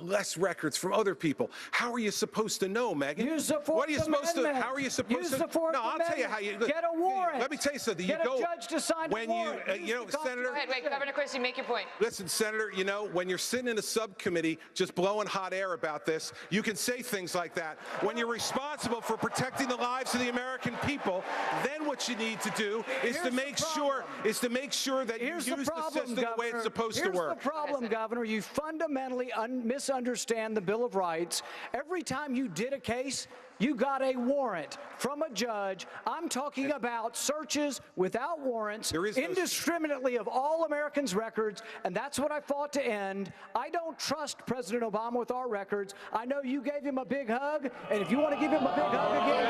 less records from other people. How are you supposed to know, Megan? Use the Fourth Amendment. How are you supposed Use to? the Fourth No, I'll tell you Amendment. how you Get a warrant. Let me tell you something. Get you go a judge to sign when a warrant. you know, Senator. Wait, Governor Christie, make your point. Listen, Senator, you know, when you're sitting in a subcommittee just blowing hot air about this, you can say things like that. When you're responsible for protecting the lives of the American people, then what you need to do is to make sure that you use the system the way it's supposed to work. Here's the problem, Governor. You fundamentally misunderstand the Bill of Rights. Every time you did a case, you got a warrant from a judge. I'm talking about searches without warrants, indiscriminately of all Americans' records, and that's what I fought to end. I don't trust President Obama with our records. I know you gave him a big hug, and if you want to give him a big hug again,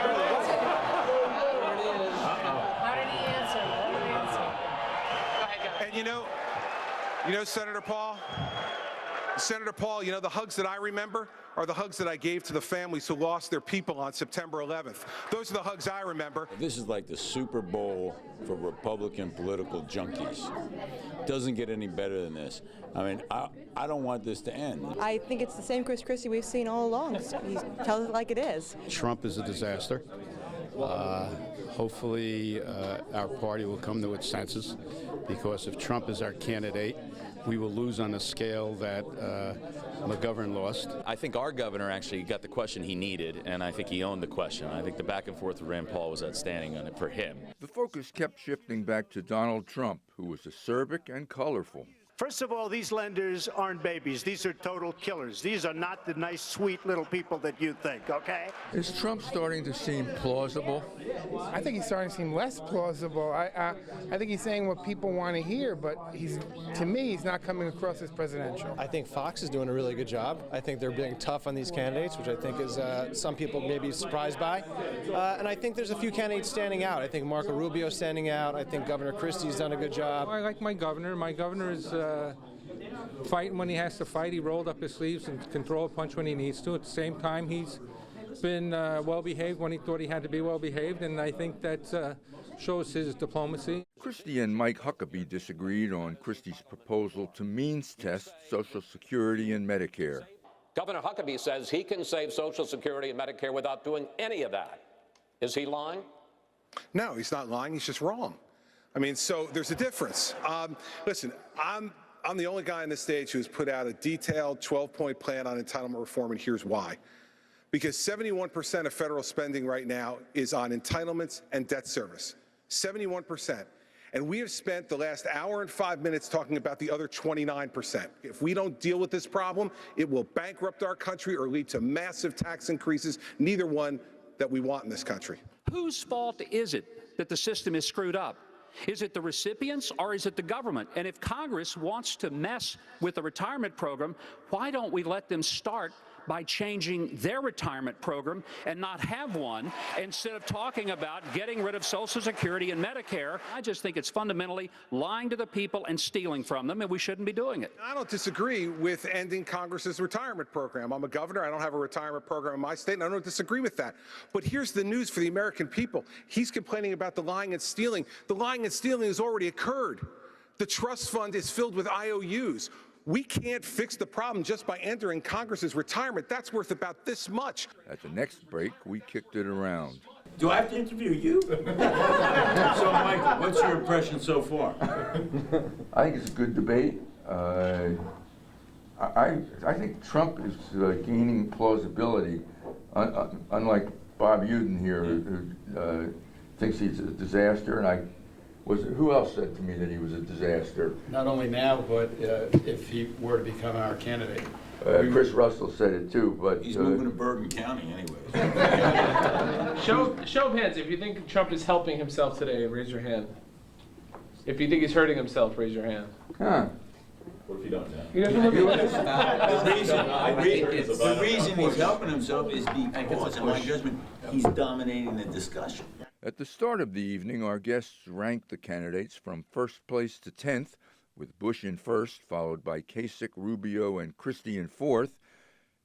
How did he answer? Go ahead, Governor. And you know, Senator Paul, you know, the hugs that I remember are the hugs that I gave to the families who lost their people on September 11th. Those are the hugs I remember. This is like the Super Bowl for Republican political junkies. Doesn't get any better than this. I mean, I don't want this to end. I think it's the same Chris Christie we've seen all along. He tells it like it is. Trump is a disaster. Hopefully our party will come to its senses, because if Trump is our candidate, we will lose on a scale that McGovern lost. I think our governor actually got the question he needed, and I think he owned the question. I think the back and forth with Rand Paul was outstanding on it for him. The focus kept shifting back to Donald Trump, who was acerbic and colorful. First of all, these lenders aren't babies. These are total killers. These are not the nice, sweet little people that you think, okay? Is Trump starting to seem plausible? I think he's starting to seem less plausible. I think he's saying what people want to hear, but to me, he's not coming across as presidential. I think Fox is doing a really good job. I think they're being tough on these candidates, which I think is some people may be surprised by. And I think there's a few candidates standing out. I think Marco Rubio's standing out. I think Governor Christie's done a good job. I like my governor. My governor is fighting when he has to fight. He rolled up his sleeves and can throw a punch when he needs to. At the same time, he's been well-behaved when he thought he had to be well-behaved, and I think that shows his diplomacy. Christie and Mike Huckabee disagreed on Christie's proposal to means test Social Security and Medicare. Governor Huckabee says he can save Social Security and Medicare without doing any of that. Is he lying? No, he's not lying. He's just wrong. I mean, so there's a difference. Listen, I'm the only guy on this stage who's put out a detailed 12-point plan on entitlement reform, and here's why. Because 71% of federal spending right now is on entitlements and debt service. 71%. And we have spent the last hour and 5 minutes talking about the other 29%. If we don't deal with this problem, it will bankrupt our country or lead to massive tax increases, neither one that we want in this country. Whose fault is it that the system is screwed up? Is it the recipients or is it the government? And if Congress wants to mess with the retirement program, why don't we let them start by changing their retirement program and not have one, instead of talking about getting rid of Social Security and Medicare? I just think it's fundamentally lying to the people and stealing from them, and we shouldn't be doing it. I don't disagree with ending Congress's retirement program. I'm a governor. I don't have a retirement program in my state, and I don't disagree with that. But here's the news for the American people. He's complaining about the lying and stealing. The lying and stealing has already occurred. The trust fund is filled with IOUs. We can't fix the problem just by entering Congress's retirement. That's worth about this much. At the next break, we kicked it around. Do I have to interview you? So, Michael, what's your impression so far? I think it's a good debate. I think Trump is gaining plausibility, unlike Bob Uden here, who thinks he's a disaster. And who else said to me that he was a disaster? Not only now, but if he were to become our candidate. Chris Russell said it too, but he's moving to Bergen County anyways. Show of hands. If you think Trump is helping himself today, raise your hand. If you think he's hurting himself, raise your hand. Huh. What if you don't know? He doesn't look The reason he's helping himself is because, in my judgment, he's dominating the discussion. At the start of the evening, our guests ranked the candidates from first place to 10th, with Bush in first, followed by Kasich, Rubio, and Christie in fourth.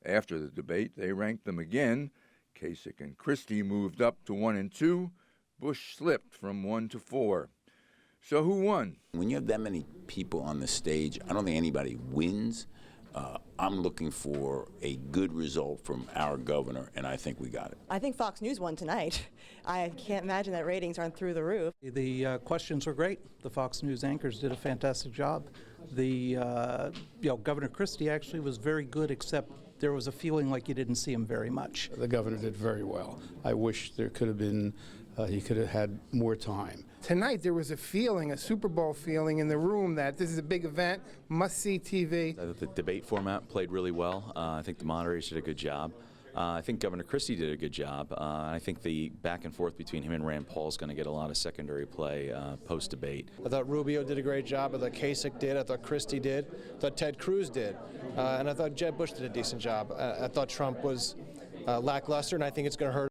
After the debate, they ranked them again. Kasich and Christie moved up to 1 and 2. Bush slipped from 1 to 4. So who won? When you have that many people on the stage, I don't think anybody wins, I'm looking for a good result from our governor, and I think we got it. I think Fox News won tonight. I can't imagine that ratings aren't through the roof. The questions were great. The Fox News anchors did a fantastic job. The Governor Christie actually was very good, except there was a feeling like you didn't see him very much. The governor did very well. I wish there could have been, he could have had more time. Tonight there was a feeling, a Super Bowl feeling in the room that this is a big event, must-see TV. The debate format played really well. I think the moderators did a good job. I think Governor Christie did a good job. I think the back and forth between him and Rand Paul is going to get a lot of secondary play post-debate. I thought Rubio did a great job. I thought Kasich did. I thought Christie did. I thought Ted Cruz did. And I thought Jeb Bush did a decent job. I thought Trump was lackluster, and I think it's going to hurt